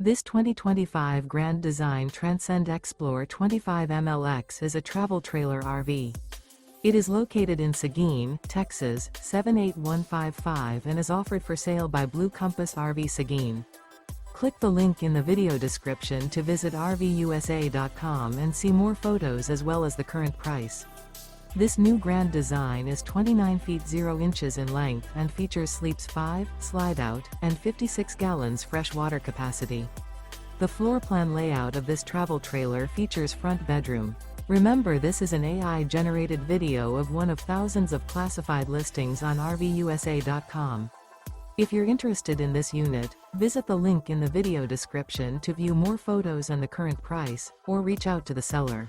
This 2025 Grand Design Transcend Xplor 25 MLX is a travel trailer RV. It is located in Seguin, Texas, 78155 and is offered for sale by Blue Compass RV Seguin. Click the link in the video description to visit RVUSA.com and see more photos as well as the current price. This new Grand Design is 29 feet 0 inches in length and features sleeps 5, Slideout, and 56 gallons fresh water capacity. The floor plan layout of this travel trailer features front bedroom. Remember, this is an AI-generated video of one of thousands of classified listings on RVUSA.com. If you're interested in this unit, visit the link in the video description to view more photos and the current price, or reach out to the seller.